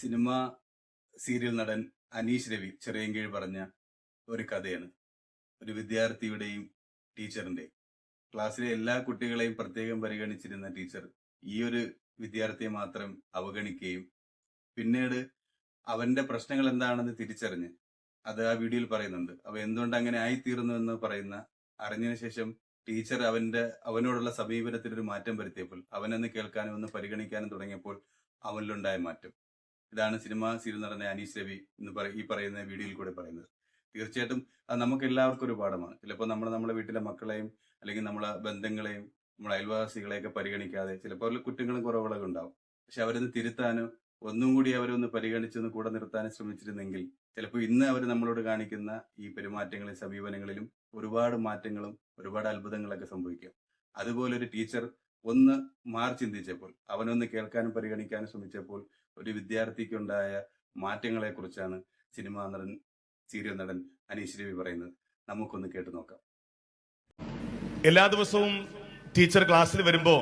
Cinema serial നടൻ അനീഷ് രവി ചെറിയൻകീഴ് പറഞ്ഞ ഒരു കഥയാണ്. ഒരു വിദ്യാർത്ഥിയുടെയും ടീച്ചറിന്റെയും. ക്ലാസ്സിലെ എല്ലാ കുട്ടികളെയും പ്രത്യേകം പരിഗണിച്ചിരുന്ന ടീച്ചർ ഈ ഒരു വിദ്യാർത്ഥിയെ മാത്രം അവഗണിക്കുകയും പിന്നീട് അവന്റെ പ്രശ്നങ്ങൾ എന്താണെന്ന് തിരിച്ചറിഞ്ഞ് അത് ആ വീഡിയോയിൽ പറയുന്നുണ്ട്. അവ എന്തുകൊണ്ട് അങ്ങനെ ആയിത്തീർന്നു എന്ന് അറിഞ്ഞതിനു ശേഷം ടീച്ചർ അവനോടുള്ള സമീപനത്തിൽ ഒരു മാറ്റം വരുത്തിയപ്പോൾ, അവനെന്ന് കേൾക്കാനും ഒന്ന് പരിഗണിക്കാനും തുടങ്ങിയപ്പോൾ അവനിലുണ്ടായ മാറ്റം. ഇതാണ് സിനിമ സീരിയൽ നടന്ന അനീഷ് രവി ഈ പറയുന്ന വീഡിയോയിൽ കൂടെ പറയുന്നത്. തീർച്ചയായിട്ടും അത് നമുക്ക് എല്ലാവർക്കും ഒരു പാഠമാണ്. ചിലപ്പോൾ നമ്മുടെ വീട്ടിലെ മക്കളെയും അല്ലെങ്കിൽ നമ്മളെ ബന്ധങ്ങളെയും നമ്മുടെ അയൽവാസികളെയൊക്കെ പരിഗണിക്കാതെ ചിലപ്പോൾ കുറ്റങ്ങളും കുറവുകളൊക്കെ ഉണ്ടാവും. പക്ഷെ അവരൊന്ന് തിരുത്താനും ഒന്നും കൂടി അവരൊന്ന് പരിഗണിച്ചൊന്ന് കൂടെ നിർത്താനും ശ്രമിച്ചിരുന്നെങ്കിൽ ചിലപ്പോൾ ഇന്ന് അവർ നമ്മളോട് കാണിക്കുന്ന ഈ പെരുമാറ്റങ്ങളിലും സമീപനങ്ങളിലും ഒരുപാട് മാറ്റങ്ങളും ഒരുപാട് അത്ഭുതങ്ങളൊക്കെ സംഭവിക്കാം. അതുപോലെ ഒരു ടീച്ചർ ഒന്ന് മാറി ചിന്തിച്ചപ്പോൾ, അവനൊന്ന് കേൾക്കാനും പരിഗണിക്കാനും ശ്രമിച്ചപ്പോൾ ഒരു വിദ്യാർത്ഥിക്കുണ്ടായ മാറ്റങ്ങളെ കുറിച്ചാണ് സീരിയൽ നടൻ അനീഷ് രവി പറയുന്നത്. നമുക്കൊന്ന് കേട്ടു നോക്കാം. എല്ലാ ദിവസവും ടീച്ചർ ക്ലാസ്സിൽ വരുമ്പോ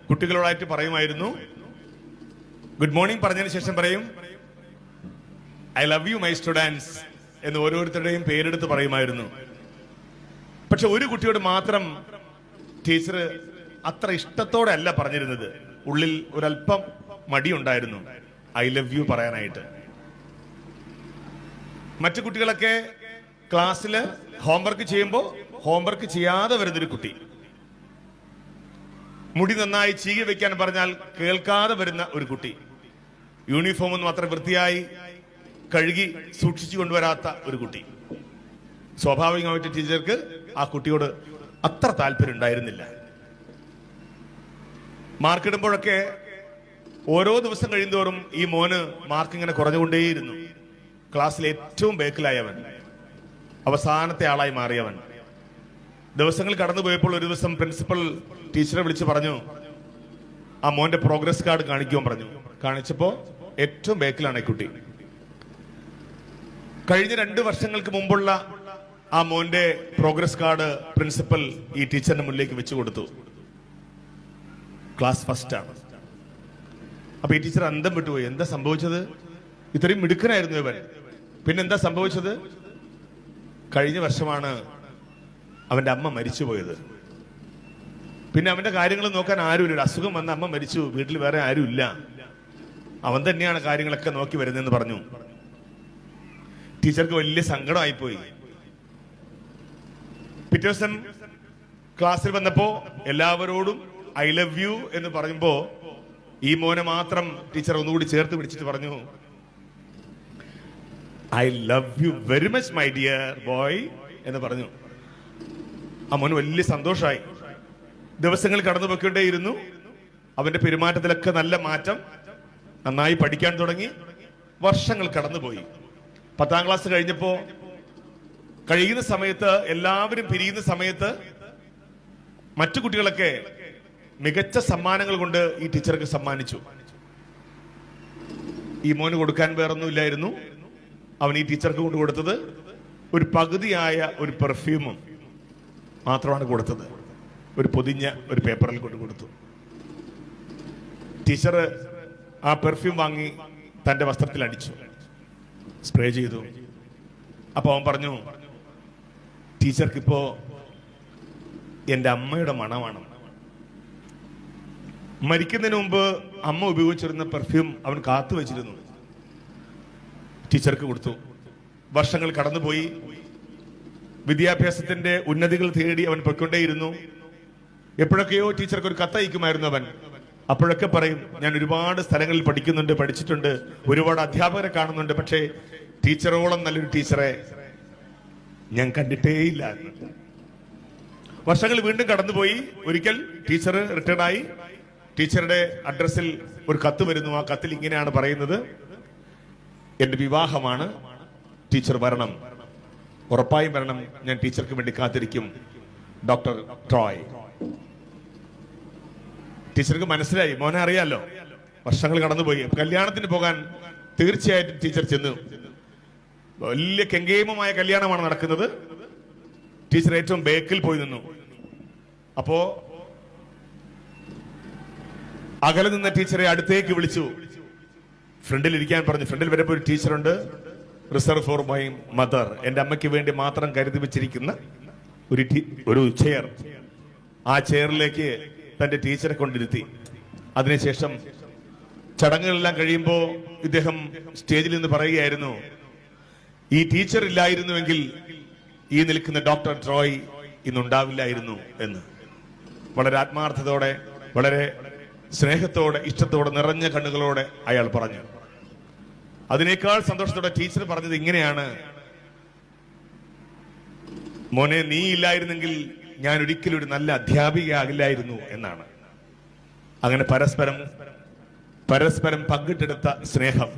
കുട്ടികളോടായിട്ട് പറയുമായിരുന്നു, ഗുഡ് മോർണിംഗ് പറഞ്ഞതിന് ശേഷം പറയും, I love you my students എന്ന് ഓരോരുത്തരുടെയും പേരെടുത്ത് പറയുമായിരുന്നു. പക്ഷെ ഒരു കുട്ടിയോട് മാത്രം ടീച്ചർ അത്ര ഇഷ്ടത്തോടെ അല്ല പറഞ്ഞിരുന്നത്. ഉള്ളിൽ ഒരല്പം മടിയുണ്ടായിരുന്നു ഐ ലവ് യു പറയാനായിട്ട്. മറ്റു കുട്ടികളൊക്കെ ക്ലാസ്സിൽ ഹോംവർക്ക് ചെയ്യുമ്പോൾ ഹോംവർക്ക് ചെയ്യാതെ വരുന്നൊരു കുട്ടി, മുടി നന്നായി ചീകി വെക്കാൻ പറഞ്ഞാൽ കേൾക്കാതെ വരുന്ന ഒരു കുട്ടി, യൂണിഫോം ഒന്നും അത്ര വൃത്തിയായി കഴുകി സൂക്ഷിച്ചു കൊണ്ടുവരാത്ത ഒരു കുട്ടി. സ്വാഭാവികമായിട്ട് ടീച്ചർക്ക് ആ കുട്ടിയോട് അത്ര താല്പര്യം ഉണ്ടായിരുന്നില്ല. മാർക്കിടുമ്പോഴൊക്കെ ഓരോ ദിവസം കഴിയുന്തോറും ഈ മോന് മാർക്ക് ഇങ്ങനെ കുറഞ്ഞുകൊണ്ടേയിരുന്നു. ക്ലാസ്സിൽ ഏറ്റവും ബേക്കിലായവൻ, അവസാനത്തെ ആളായി മാറിയവൻ. ദിവസങ്ങൾ കടന്നുപോയപ്പോൾ ഒരു ദിവസം പ്രിൻസിപ്പൽ ടീച്ചറെ വിളിച്ച് പറഞ്ഞു, ആ മോന്റെ പ്രോഗ്രസ് കാർഡ് കാണിക്കുവാൻ പറഞ്ഞു. കാണിച്ചപ്പോ ഏറ്റവും ബേക്കിലാണ് ഈ കുട്ടി. കഴിഞ്ഞ 2 വർഷങ്ങൾക്ക് മുമ്പുള്ള ആ മോന്റെ പ്രോഗ്രസ് കാർഡ് പ്രിൻസിപ്പൽ ഈ ടീച്ചറിന്റെ മുന്നിലേക്ക് വെച്ചു കൊടുത്തു. ക്ലാസ് ഫസ്റ്റ് ആണ്. അപ്പൊ ഈ ടീച്ചർ അന്തം വിട്ടുപോയി. എന്താ സംഭവിച്ചത്? ഇത്രയും മിടുക്കനായിരുന്നു ഇവൻ, പിന്നെന്താ സംഭവിച്ചത്? കഴിഞ്ഞ വർഷമാണ് അവന്റെ അമ്മ മരിച്ചുപോയത്. പിന്നെ അവന്റെ കാര്യങ്ങൾ നോക്കാൻ ആരുമില്ല. അസുഖം വന്ന അമ്മ മരിച്ചു, വീട്ടിൽ വേറെ ആരുമില്ല, അവൻ തന്നെയാണ് കാര്യങ്ങളൊക്കെ നോക്കി വരുന്നതെന്ന് പറഞ്ഞു. ടീച്ചർക്ക് വലിയ സങ്കടമായിപ്പോയി. പിറ്റേ ദിവസം ക്ലാസ്സിൽ വന്നപ്പോ എല്ലാവരോടും ഐ ലവ് യു എന്ന് പറയുമ്പോ ഈ മോനെ മാത്രം ടീച്ചർ ഒന്നുകൂടി ചേർത്ത് പിടിച്ചിട്ട് പറഞ്ഞു, I love you very much my dear boy എന്ന് പറഞ്ഞു. ആ മോന് വലിയ സന്തോഷമായി. ദിവസങ്ങൾ കടന്നു പോയിക്കൊണ്ടേയിരുന്നു. അവന്റെ പെരുമാറ്റത്തിലൊക്കെ നല്ല മാറ്റം, നന്നായി പഠിക്കാൻ തുടങ്ങി. വർഷങ്ങൾ കടന്നുപോയി. 10ാം ക്ലാസ് കഴിഞ്ഞപ്പോ കഴിയുന്ന സമയത്ത്, എല്ലാവരും പിരിയുന്ന സമയത്ത് മറ്റു കുട്ടികളൊക്കെ മികച്ച സമ്മാനങ്ങൾ കൊണ്ട് ഈ ടീച്ചർക്ക് സമ്മാനിച്ചു. ഈ മോന് കൊടുക്കാൻ വേറൊന്നുമില്ലായിരുന്നു. അവൻ ഈ ടീച്ചർക്ക് കൊണ്ട് കൊടുത്തത് ഒരു പകുതിയായ ഒരു പെർഫ്യൂമും മാത്രമാണ് കൊടുത്തത്. ഒരു പൊതിഞ്ഞ ഒരു പേപ്പറിൽ കൊണ്ട് കൊടുത്തു. ടീച്ചർ ആ പെർഫ്യൂം വാങ്ങി തന്റെ വസ്ത്രത്തിൽ അടിച്ചു, സ്പ്രേ ചെയ്തു. അപ്പൊ അവൻ പറഞ്ഞു, ടീച്ചർക്കിപ്പോ എന്റെ അമ്മയുടെ മണമാണ്. മരിക്കുന്നതിന് മുമ്പ് അമ്മ ഉപയോഗിച്ചിരുന്ന പെർഫ്യൂം അവൻ കാത്തു വെച്ചിരുന്നു. ടീച്ചർക്ക് കൊടുത്തു. വർഷങ്ങൾ കടന്നുപോയി. വിദ്യാഭ്യാസത്തിന്റെ ഉന്നതികൾ തേടി അവൻ പൊയ്ക്കൊണ്ടേയിരുന്നു. എപ്പോഴൊക്കെയോ ടീച്ചർക്ക് ഒരു കത്തയക്കുമായിരുന്നു അവൻ. അപ്പോഴൊക്കെ പറയും, ഞാൻ ഒരുപാട് സ്ഥലങ്ങളിൽ പഠിച്ചിട്ടുണ്ട്, ഒരുപാട് അധ്യാപകരെ കാണുന്നുണ്ട്, പക്ഷേ ടീച്ചറോളം നല്ലൊരു ടീച്ചറെ ഞാൻ കണ്ടിട്ടേയില്ല. വർഷങ്ങൾ വീണ്ടും കടന്നുപോയി. ഒരിക്കൽ ടീച്ചർ റിട്ടയർഡായി. ടീച്ചറുടെ അഡ്രസ്സിൽ ഒരു കത്ത് വരുന്നു. ആ കത്തിൽ ഇങ്ങനെയാണ് പറയുന്നത്, എന്റെ വിവാഹമാണ്, ടീച്ചർ വരണം, ഉറപ്പായും വരണം, ഞാൻ ടീച്ചർക്ക് വേണ്ടി കാത്തിരിക്കും, ഡോക്ടർ ട്രോയ്. ടീച്ചർക്ക് മനസ്സിലായി, മോനെ അറിയാലോ, വർഷങ്ങൾ കടന്നുപോയി. കല്യാണത്തിന് പോകാൻ തീർച്ചയായിട്ടും ടീച്ചർ ചെന്നു. വലിയ കെങ്കേമമായ കല്യാണമാണ് നടക്കുന്നത്. ടീച്ചർ ഏറ്റവും ബേക്കിൽ പോയി നിന്നു. അപ്പോ അകലെ നിന്ന ടീച്ചറെ അടുത്തേക്ക് വിളിച്ചു. ഫ്രണ്ടിൽ ഇരിക്കാൻ പറഞ്ഞു. ഫ്രണ്ടിൽ വരുമ്പോൾ ഒരു ടീച്ചറുണ്ട്, റിസർവ് ഫോർ മൈ മദർ, എൻ്റെ അമ്മയ്ക്ക് വേണ്ടി മാത്രം കരുതി വെച്ചിരിക്കുന്ന ഒരു ചെയർ. ആ ചെയറിലേക്ക് തന്റെ ടീച്ചറെ കൊണ്ടിരുത്തി. അതിനുശേഷം ചടങ്ങുകളെല്ലാം കഴിയുമ്പോൾ ഇദ്ദേഹം സ്റ്റേജിൽ നിന്ന് പറയുകയായിരുന്നു, ഈ ടീച്ചർ ഇല്ലായിരുന്നുവെങ്കിൽ ഈ നിൽക്കുന്ന ഡോക്ടർ ട്രോയ് ഇന്നുണ്ടാവില്ലായിരുന്നു എന്ന്. വളരെ ആത്മാർത്ഥതയോടെ, വളരെ സ്നേഹത്തോടെ, ഇഷ്ടത്തോടെ, നിറഞ്ഞ കണ്ണുകളോടെ അയാൾ പറഞ്ഞു. അതിനേക്കാൾ സന്തോഷത്തോടെ ടീച്ചർ പറഞ്ഞത് ഇങ്ങനെയാണ്, മോനെ, നീ ഇല്ലായിരുന്നെങ്കിൽ ഞാൻ ഒരിക്കലും ഒരു നല്ല അധ്യാപികയാകില്ലായിരുന്നു എന്നാണ്. അങ്ങനെ പരസ്പരം പങ്കിട്ടെടുത്ത സ്നേഹം.